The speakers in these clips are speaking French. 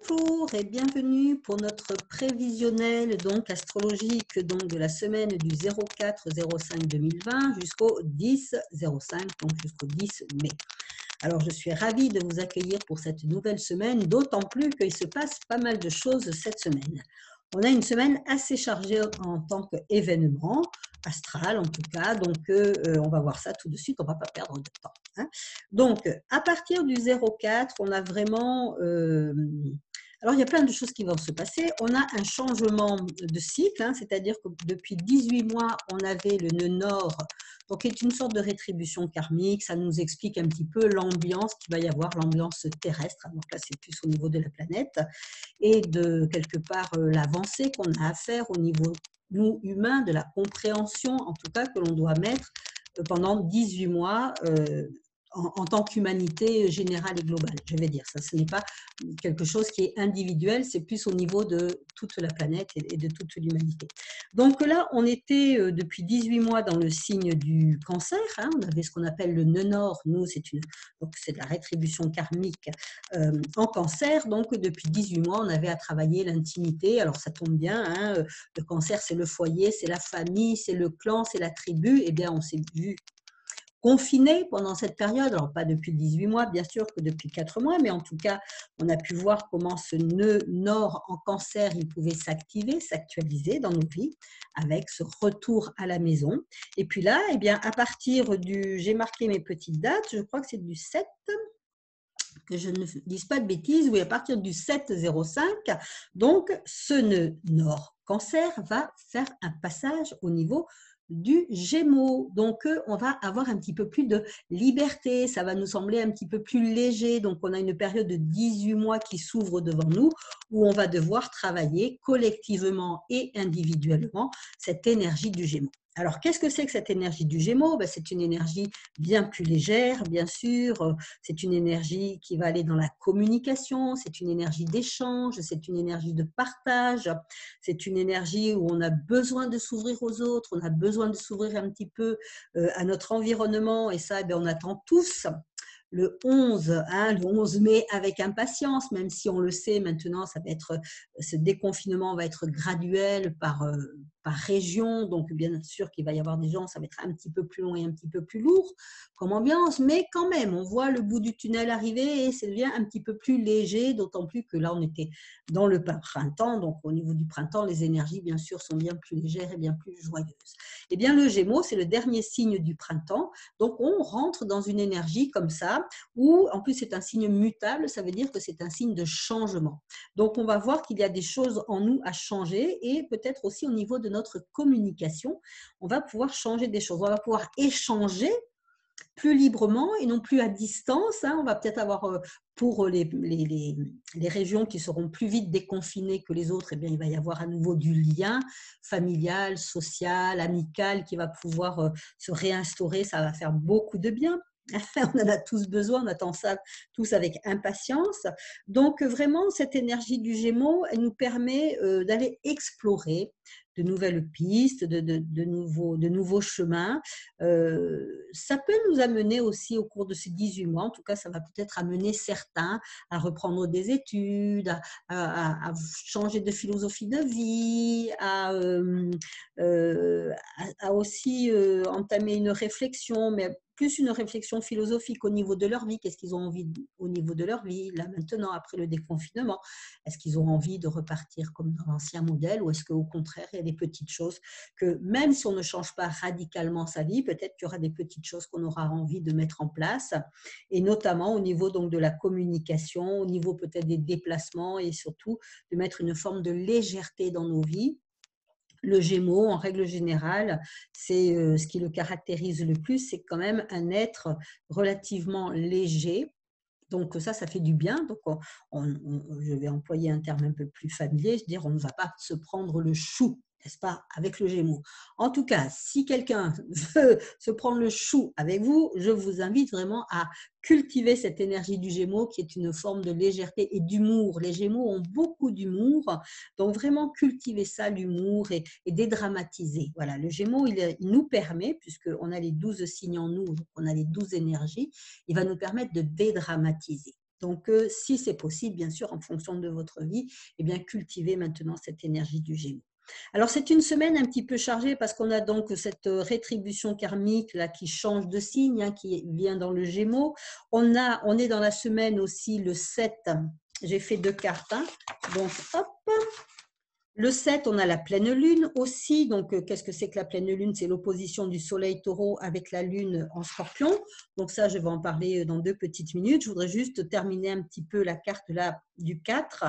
Bonjour et bienvenue pour notre prévisionnel donc astrologique donc de la semaine du 04-05-2020 jusqu'au 10-05, donc jusqu'au 10 mai. Alors je suis ravie de vous accueillir pour cette nouvelle semaine, d'autant plus qu'il se passe pas mal de choses cette semaine. On a une semaine assez chargée en tant qu'événement astral en tout cas, donc on va voir ça tout de suite, on ne va pas perdre de temps. Hein. Donc à partir du 04, on a vraiment alors, il y a plein de choses qui vont se passer. On a un changement de cycle, hein, c'est-à-dire que depuis 18 mois, on avait le nœud nord, donc qui est une sorte de rétribution karmique. Ça nous explique un petit peu l'ambiance qu'il va y avoir, l'ambiance terrestre. Donc là, c'est plus au niveau de la planète et de quelque part l'avancée qu'on a à faire au niveau, nous, humains, de la compréhension, en tout cas, que l'on doit mettre pendant 18 mois en tant qu'humanité générale et globale, je vais dire. Ça, ce n'est pas quelque chose qui est individuel, c'est plus au niveau de toute la planète et de toute l'humanité. Donc là, on était depuis 18 mois dans le signe du cancer, hein, on avait ce qu'on appelle le nœud nord, nous, c'est de la rétribution karmique en cancer, donc depuis 18 mois, on avait à travailler l'intimité, alors ça tombe bien, hein, le cancer, c'est le foyer, c'est la famille, c'est le clan, c'est la tribu, et bien on s'est vu confinés pendant cette période, alors pas depuis 18 mois, bien sûr, que depuis 4 mois, mais en tout cas, on a pu voir comment ce nœud nord en cancer, il pouvait s'activer, s'actualiser dans nos vies, avec ce retour à la maison. Et puis là, eh bien, à partir du, j'ai marqué mes petites dates, je crois que c'est du 7, que je ne dise pas de bêtises, oui, à partir du 7-05, donc ce nœud nord cancer va faire un passage au niveau du Gémeaux. Donc, on va avoir un petit peu plus de liberté, ça va nous sembler un petit peu plus léger. Donc, on a une période de 18 mois qui s'ouvre devant nous où on va devoir travailler collectivement et individuellement cette énergie du Gémeaux. Alors, qu'est-ce que c'est que cette énergie du Gémeaux? Ben, c'est une énergie bien plus légère, bien sûr. C'est une énergie qui va aller dans la communication, c'est une énergie d'échange, c'est une énergie de partage, c'est une énergie où on a besoin de s'ouvrir aux autres, on a besoin de s'ouvrir un petit peu à notre environnement et ça, eh bien, on attend tous le 11, hein, le 11 mai avec impatience, même si on le sait maintenant, ça va être, ce déconfinement va être graduel par région, donc bien sûr qu'il va y avoir des gens, ça va être un petit peu plus long et un petit peu plus lourd comme ambiance, mais quand même, on voit le bout du tunnel arriver et ça devient un petit peu plus léger, d'autant plus que là, on était dans le printemps, donc au niveau du printemps, les énergies, bien sûr, sont bien plus légères et bien plus joyeuses. Eh bien, le Gémeaux, c'est le dernier signe du printemps, donc on rentre dans une énergie comme ça, où en plus c'est un signe mutable, ça veut dire que c'est un signe de changement. Donc on va voir qu'il y a des choses en nous à changer et peut-être aussi au niveau de notre communication, on va pouvoir changer des choses, on va pouvoir échanger plus librement et non plus à distance. Hein. On va peut-être avoir pour les régions qui seront plus vite déconfinées que les autres, eh bien, il va y avoir à nouveau du lien familial, social, amical qui va pouvoir se réinstaurer. Ça va faire beaucoup de bien. On en a tous besoin, on attend ça tous avec impatience. Donc vraiment, cette énergie du Gémeaux, elle nous permet d'aller explorer de nouvelles pistes, de nouveaux chemins. Ça peut nous amener aussi au cours de ces 18 mois, en tout cas ça va peut-être amener certains à reprendre des études, à changer de philosophie de vie, à aussi entamer une réflexion, mais plus une réflexion philosophique au niveau de leur vie, qu'est-ce qu'ils ont envie au niveau de leur vie, là maintenant, après le déconfinement, est-ce qu'ils ont envie de repartir comme dans l'ancien modèle ou est-ce qu'au contraire, il y a des petites choses que même si on ne change pas radicalement sa vie, peut-être qu'il y aura des petites choses qu'on aura envie de mettre en place et notamment au niveau donc de la communication, au niveau peut-être des déplacements et surtout de mettre une forme de légèreté dans nos vies. Le Gémeaux, en règle générale, c'est ce qui le caractérise le plus, c'est quand même un être relativement léger. Donc ça fait du bien. Donc je vais employer un terme un peu plus familier, c'est-à-dire on ne va pas se prendre le chou, n'est-ce pas, avec le Gémeaux. En tout cas, si quelqu'un veut se prendre le chou avec vous, je vous invite vraiment à cultiver cette énergie du Gémeaux qui est une forme de légèreté et d'humour. Les Gémeaux ont beaucoup d'humour, donc vraiment cultiver ça, l'humour et dédramatiser. Voilà, le Gémeaux, il nous permet, puisqu'on a les 12 signes en nous, on a les 12 énergies, il va nous permettre de dédramatiser. Donc, si c'est possible, bien sûr, en fonction de votre vie, eh bien, cultivez maintenant cette énergie du Gémeaux. Alors, c'est une semaine un petit peu chargée parce qu'on a donc cette rétribution karmique là, qui change de signe, hein, qui vient dans le Gémeaux. On est dans la semaine aussi le 7. J'ai fait 2 cartes. Hein. Donc, hop, le 7, on a la pleine lune aussi. Donc, qu'est-ce que c'est que la pleine lune? C'est l'opposition du soleil taureau avec la lune en scorpion. Donc, ça, je vais en parler dans 2 petites minutes. Je voudrais juste terminer un petit peu la carte là du 4.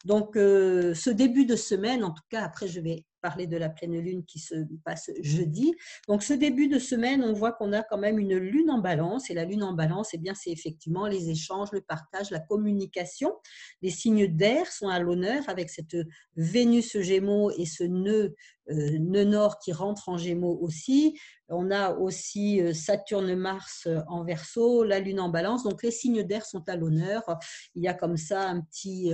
Donc, ce début de semaine, en tout cas, après, je vais parler de la pleine lune qui se passe jeudi. Donc, ce début de semaine, on voit qu'on a quand même une lune en balance. Et la lune en balance, eh bien, c'est effectivement les échanges, le partage, la communication. Les signes d'air sont à l'honneur avec cette Vénus Gémeaux et ce nœud nord qui rentre en Gémeaux aussi. On a aussi Saturne-Mars en Verseau, la Lune en Balance. Donc, les signes d'air sont à l'honneur. Il y a comme ça un petit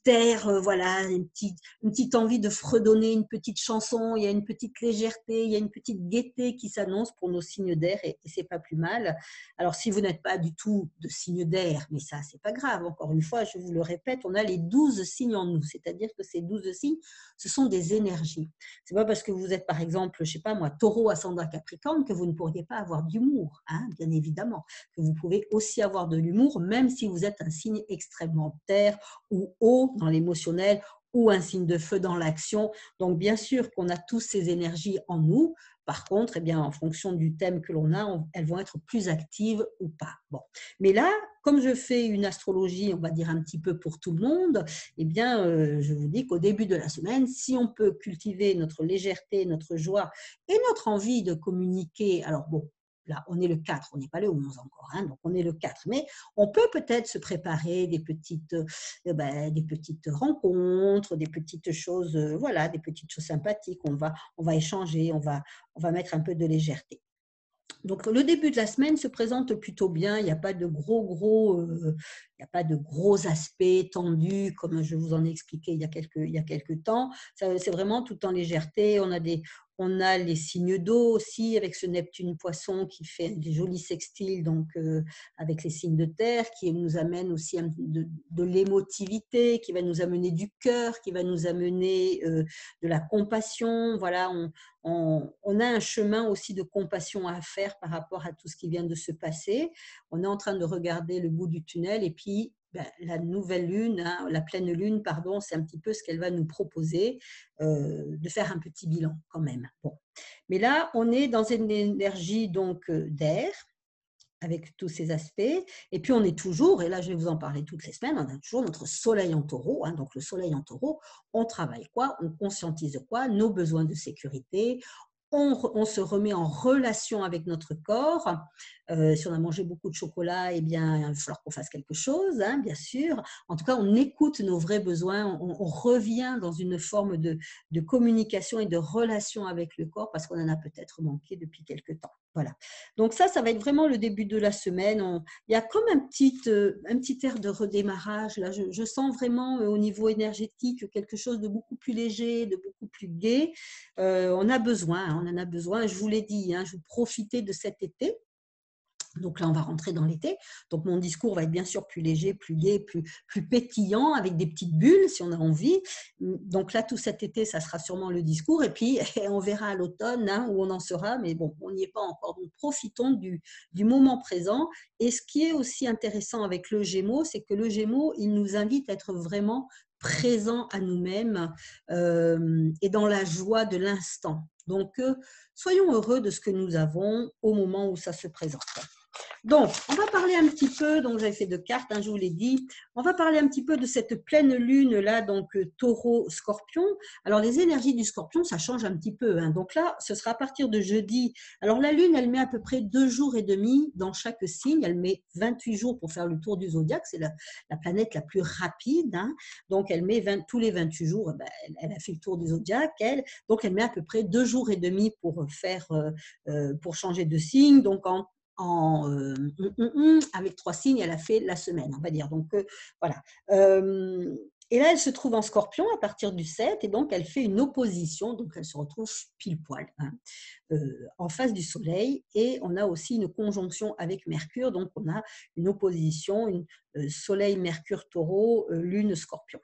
air, voilà, une petite envie de fredonner une petite chanson. Il y a une petite légèreté, il y a une petite gaieté qui s'annonce pour nos signes d'air et c'est pas plus mal. Alors, si vous n'êtes pas du tout de signe d'air, mais ça, c'est pas grave. Encore une fois, je vous le répète, on a les 12 signes en nous. C'est-à-dire que ces 12 signes, ce sont des énergies. C'est pas parce que vous êtes, par exemple, je sais pas moi, taureau, ascendant capricorne, que vous ne pourriez pas avoir d'humour, hein, bien évidemment. Que vous pouvez aussi avoir de l'humour, même si vous êtes un signe extrêmement terre ou eau dans l'émotionnel ou un signe de feu dans l'action. Donc, bien sûr qu'on a tous ces énergies en nous. Par contre, eh bien, en fonction du thème que l'on a, elles vont être plus actives ou pas. Bon. Mais là, comme je fais une astrologie, on va dire un petit peu pour tout le monde, eh bien, je vous dis qu'au début de la semaine, si on peut cultiver notre légèreté, notre joie et notre envie de communiquer, alors bon, là, on est le 4, on n'est pas le 11 encore, hein, donc on est le 4, mais on peut peut-être se préparer des petites rencontres, des petites choses, voilà, des petites choses sympathiques, on va échanger, on va mettre un peu de légèreté. Donc, le début de la semaine se présente plutôt bien. Il n'y a pas de il n'y a pas de gros aspects tendus comme je vous en ai expliqué il y a quelques temps. C'est vraiment tout en légèreté. On a les signes d'eau aussi avec ce Neptune Poisson qui fait des jolis sextiles donc avec les signes de terre qui nous amène aussi de l'émotivité, qui va nous amener du cœur, qui va nous amener de la compassion. Voilà, on a un chemin aussi de compassion à faire par rapport à tout ce qui vient de se passer. On est en train de regarder le bout du tunnel et puis la nouvelle lune, hein, la pleine lune, pardon, c'est un petit peu ce qu'elle va nous proposer, de faire un petit bilan quand même. Bon. Mais là, on est dans une énergie donc d'air, avec tous ces aspects. Et puis, on est toujours, et là, je vais vous en parler toutes les semaines, on a toujours notre soleil en taureau. Hein, donc, le soleil en taureau, on travaille quoi? On conscientise quoi? Nos besoins de sécurité. On se remet en relation avec notre corps. Si on a mangé beaucoup de chocolat, eh bien, il va falloir qu'on fasse quelque chose, hein, bien sûr. En tout cas, on écoute nos vrais besoins. On revient dans une forme de communication et de relation avec le corps parce qu'on en a peut-être manqué depuis quelque temps. Voilà. Donc ça va être vraiment le début de la semaine. Il y a comme un petit air de redémarrage. Là, je sens vraiment au niveau énergétique quelque chose de beaucoup plus léger, de beaucoup plus gai. On a besoin, hein, on en a besoin. Je vous l'ai dit, hein, je vous profitez de cet été. Donc là, on va rentrer dans l'été. Donc mon discours va être bien sûr plus léger, plus gai, plus pétillant, avec des petites bulles si on a envie. Donc là, tout cet été, ça sera sûrement le discours. Et puis, on verra à l'automne hein, où on en sera. Mais bon, on n'y est pas encore. Donc profitons du moment présent. Et ce qui est aussi intéressant avec le Gémeaux, c'est que le Gémeaux, il nous invite à être vraiment présent à nous-mêmes et dans la joie de l'instant. Donc, soyons heureux de ce que nous avons au moment où ça se présente. Donc, on va parler un petit peu, donc j'avais fait 2 cartes, hein, je vous l'ai dit, on va parler un petit peu de cette pleine lune là, donc taureau-scorpion. Alors, les énergies du scorpion, ça change un petit peu. Hein. Donc là, ce sera à partir de jeudi. Alors, la lune, elle met à peu près 2 jours et demi dans chaque signe. Elle met 28 jours pour faire le tour du zodiaque. C'est la planète la plus rapide. Hein. Donc, elle met tous les 28 jours, elle a fait le tour du zodiaque, elle. Donc, elle met à peu près 2 jours et demi pour pour changer de signe. Donc, avec 3 signes, elle a fait la semaine, on va dire. Donc, voilà. Et là, elle se trouve en Scorpion à partir du 7 et donc elle fait une opposition, donc elle se retrouve pile poil en face du Soleil et on a aussi une conjonction avec Mercure, donc on a une opposition, Soleil, Mercure, Taureau, Lune, Scorpion.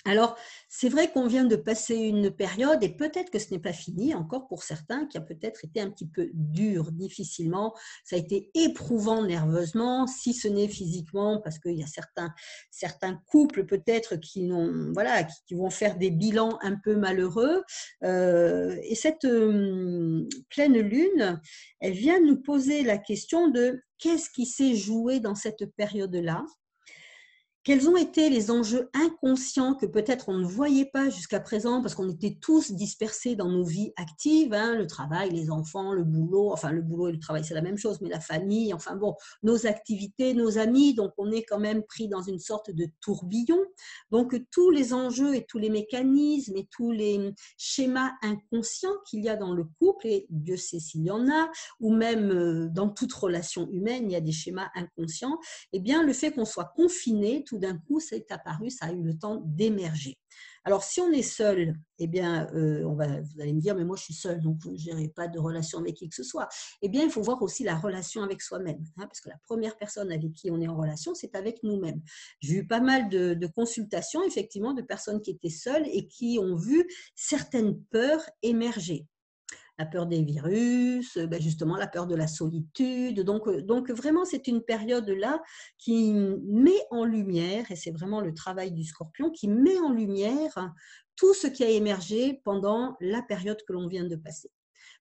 Alors, c'est vrai qu'on vient de passer une période, et peut-être que ce n'est pas fini encore pour certains, qui a peut-être été un petit peu dur, difficilement. Ça a été éprouvant nerveusement, si ce n'est physiquement, parce qu'il y a certains couples peut-être voilà, qui vont faire des bilans un peu malheureux. Et cette pleine lune, elle vient nous poser la question de qu'est-ce qui s'est joué dans cette période-là. Quels ont été les enjeux inconscients que peut-être on ne voyait pas jusqu'à présent parce qu'on était tous dispersés dans nos vies actives, hein, le travail, les enfants, le boulot, enfin le boulot et le travail c'est la même chose, mais la famille, enfin bon, nos activités, nos amis, donc on est quand même pris dans une sorte de tourbillon. Donc tous les enjeux et tous les mécanismes et tous les schémas inconscients qu'il y a dans le couple, et Dieu sait s'il y en a, ou même dans toute relation humaine, il y a des schémas inconscients, eh bien le fait qu'on soit confiné, tout d'un coup, c'est apparu, ça a eu le temps d'émerger. Alors, si on est seul, eh bien, vous allez me dire, mais moi, je suis seule, donc je n'ai pas de relation avec qui que ce soit. Eh bien, il faut voir aussi la relation avec soi-même, hein, parce que la première personne avec qui on est en relation, c'est avec nous-mêmes. J'ai eu pas mal de consultations, effectivement, de personnes qui étaient seules et qui ont vu certaines peurs émerger. La peur des virus, justement la peur de la solitude. Donc vraiment, c'est une période-là qui met en lumière, et c'est vraiment le travail du Scorpion, qui met en lumière tout ce qui a émergé pendant la période que l'on vient de passer.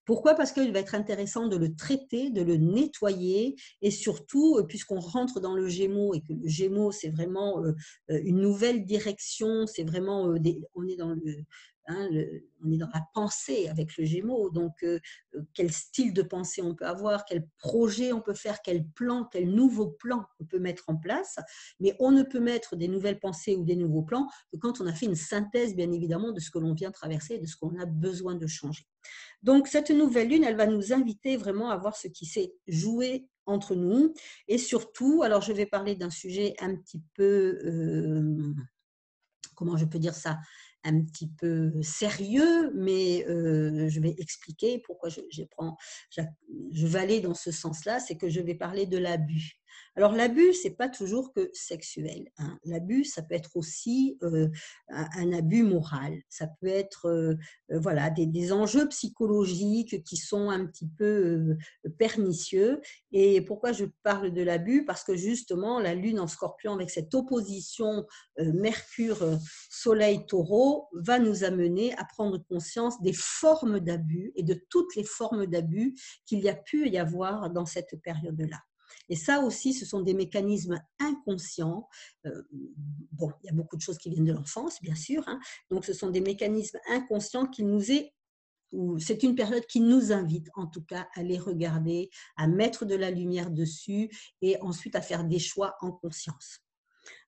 Pourquoi? Parce qu'il va être intéressant de le traiter, de le nettoyer et surtout, puisqu'on rentre dans le Gémeaux et que le Gémeaux, c'est vraiment une nouvelle direction, c'est vraiment, on est dans on est dans la pensée avec le Gémeaux, donc quel style de pensée on peut avoir, quel projet on peut faire, quel plan, quel nouveau plan on peut mettre en place, mais on ne peut mettre des nouvelles pensées ou des nouveaux plans que quand on a fait une synthèse, bien évidemment, de ce que l'on vient traverser, de ce qu'on a besoin de changer. Donc, cette nouvelle lune, elle va nous inviter vraiment à voir ce qui s'est joué entre nous. Et surtout, alors je vais parler d'un sujet un petit peu, comment je peux dire ça, un petit peu sérieux, mais je vais expliquer pourquoi je vais aller dans ce sens-là, c'est que je vais parler de l'abus. Alors l'abus, c'est pas toujours que sexuel, hein. L'abus, ça peut être aussi un abus moral, ça peut être voilà, des enjeux psychologiques qui sont un petit peu pernicieux. Et pourquoi je parle de l'abus? Parce que justement, la lune en Scorpion, avec cette opposition Mercure, Soleil, Taureau, va nous amener à prendre conscience des formes d'abus et de toutes les formes d'abus qu'il y a pu y avoir dans cette période-là. Et ça aussi, ce sont des mécanismes inconscients. Bon, il y a beaucoup de choses qui viennent de l'enfance, bien sûr, hein. Donc, ce sont des mécanismes inconscients qui nous est c'est une période qui nous invite en tout cas à les regarder, à mettre de la lumière dessus et ensuite à faire des choix en conscience.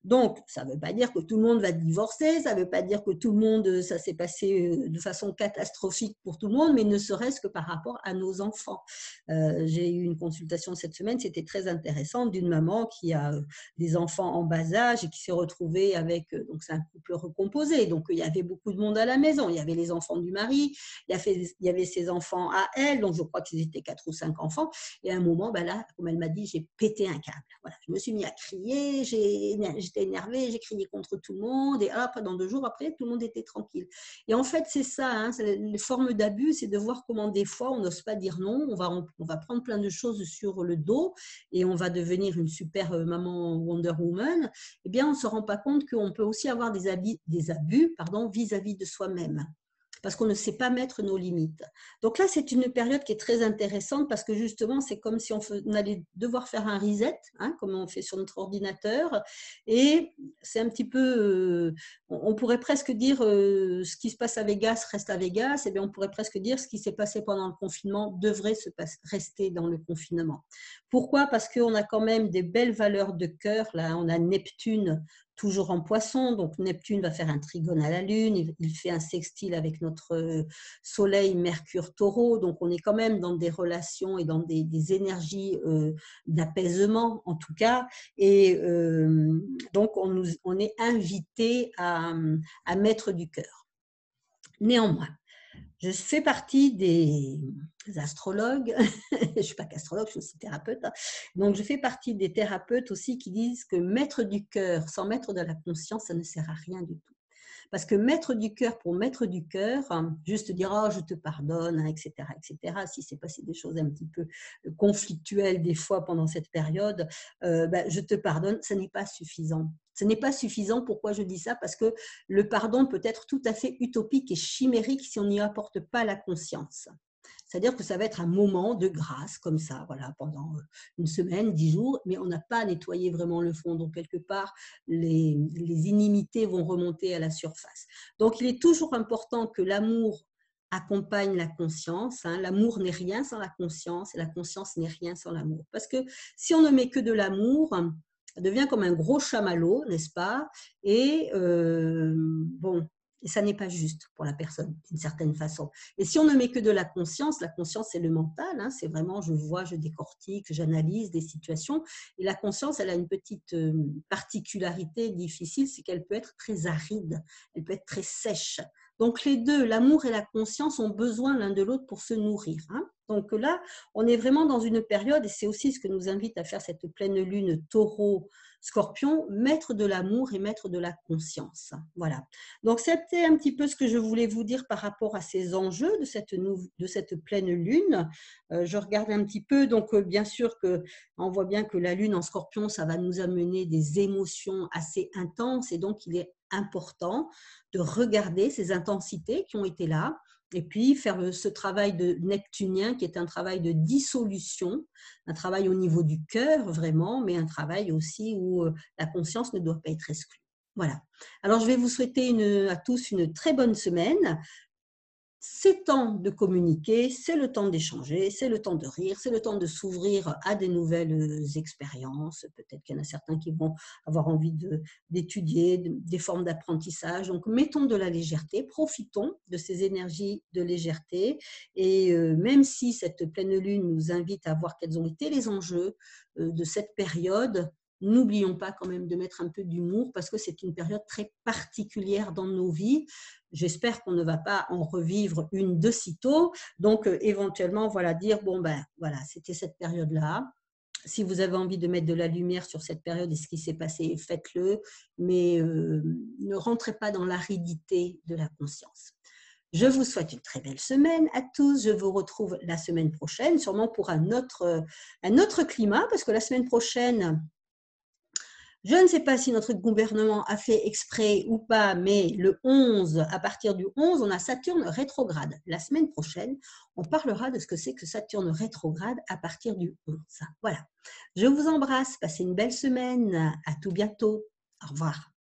Donc, ça ne veut pas dire que tout le monde va divorcer, ça ne veut pas dire que tout le monde, ça s'est passé de façon catastrophique pour tout le monde, mais ne serait-ce que par rapport à nos enfants. J'ai eu une consultation cette semaine, c'était très intéressant, d'une maman qui a des enfants en bas âge et qui s'est retrouvée avec, donc c'est un couple recomposé, donc il y avait beaucoup de monde à la maison, il y avait les enfants du mari, il y avait ses enfants à elle, donc je crois qu'ils étaient 4 ou 5 enfants, et à un moment, ben là, comme elle m'a dit, j'ai pété un câble. Voilà, je me suis mis à crier, j'étais énervée, j'ai crié contre tout le monde et hop, dans 2 jours après, tout le monde était tranquille. Et en fait, c'est ça, hein, les formes d'abus, c'est de voir comment des fois, on n'ose pas dire non, on va prendre plein de choses sur le dos et on va devenir une super maman Wonder Woman. Eh bien, on ne se rend pas compte qu'on peut aussi avoir des abus vis-à-vis de soi-même, parce qu'on ne sait pas mettre nos limites. Donc là, c'est une période qui est très intéressante parce que justement, c'est comme si on allait devoir faire un reset, hein, comme on fait sur notre ordinateur. Et c'est un petit peu, on pourrait presque dire ce qui se passe à Vegas reste à Vegas. Et bien, on pourrait presque dire ce qui s'est passé pendant le confinement devrait rester dans le confinement. Pourquoi? Parce qu'on a quand même des belles valeurs de cœur. Là, on a Neptune toujours en Poisson, donc Neptune va faire un trigone à la Lune, il fait un sextile avec notre Soleil, Mercure, Taureau, donc on est quand même dans des relations et dans des énergies d'apaisement en tout cas, et Donc, on est invité à mettre du cœur. Néanmoins, je fais partie des astrologues, je ne suis pas qu'astrologue, je suis aussi thérapeute, hein. Donc je fais partie des thérapeutes aussi qui disent que mettre du cœur sans mettre de la conscience, ça ne sert à rien du tout. Parce que mettre du cœur pour mettre du cœur, juste dire oh, je te pardonne, hein, etc., etc., si c'est passé des choses un petit peu conflictuelles des fois pendant cette période, je te pardonne, ça n'est pas suffisant. Ce n'est pas suffisant. Pourquoi je dis ça? Parce que le pardon peut être tout à fait utopique et chimérique si on n'y apporte pas la conscience. C'est-à-dire que ça va être un moment de grâce, comme ça, voilà, pendant une semaine, 10 jours, mais on n'a pas nettoyé vraiment le fond. Donc, quelque part, les inimités vont remonter à la surface. Donc, il est toujours important que l'amour accompagne la conscience. Hein. L'amour n'est rien sans la conscience et la conscience n'est rien sans l'amour. Parce que si on ne met que de l'amour, ça devient comme un gros chamallow, n'est-ce pas? Et bon, et ça n'est pas juste pour la personne, d'une certaine façon. Et si on ne met que de la conscience c'est le mental, hein, c'est vraiment je vois, je décortique, j'analyse des situations. Et la conscience, elle a une petite particularité difficile, c'est qu'elle peut être très aride, elle peut être très sèche. Donc les deux, l'amour et la conscience, ont besoin l'un de l'autre pour se nourrir. Hein. Donc là, on est vraiment dans une période, et c'est aussi ce que nous invite à faire cette pleine lune taureau-scorpion, mettre de l'amour et mettre de la conscience. Voilà. Donc c'était un petit peu ce que je voulais vous dire par rapport à ces enjeux de cette pleine lune. Je regarde un petit peu, donc bien sûr on voit bien que la lune en scorpion, ça va nous amener des émotions assez intenses, et donc il est important de regarder ces intensités qui ont été là, et puis faire ce travail de neptunien qui est un travail de dissolution, un travail au niveau du cœur vraiment, mais un travail aussi où la conscience ne doit pas être exclue. Voilà. Alors, je vais vous souhaiter à tous une très bonne semaine. C'est temps de communiquer, c'est le temps d'échanger, c'est le temps de rire, c'est le temps de s'ouvrir à des nouvelles expériences. Peut-être qu'il y en a certains qui vont avoir envie d'étudier des formes d'apprentissage. Donc, mettons de la légèreté, profitons de ces énergies de légèreté. Et même si cette pleine lune nous invite à voir quels ont été les enjeux de cette période, n'oublions pas quand même de mettre un peu d'humour parce que c'est une période très particulière dans nos vies. J'espère qu'on ne va pas en revivre une de sitôt. Donc, éventuellement, voilà, dire, bon, ben, voilà, c'était cette période-là. Si vous avez envie de mettre de la lumière sur cette période et ce qui s'est passé, faites-le, mais ne rentrez pas dans l'aridité de la conscience. Je vous souhaite une très belle semaine à tous. Je vous retrouve la semaine prochaine, sûrement pour un autre climat, parce que la semaine prochaine, je ne sais pas si notre gouvernement a fait exprès ou pas, mais le 11, à partir du 11, on a Saturne rétrograde. La semaine prochaine, on parlera de ce que c'est que Saturne rétrograde à partir du 11. Voilà. Je vous embrasse. Passez une belle semaine. À tout bientôt. Au revoir.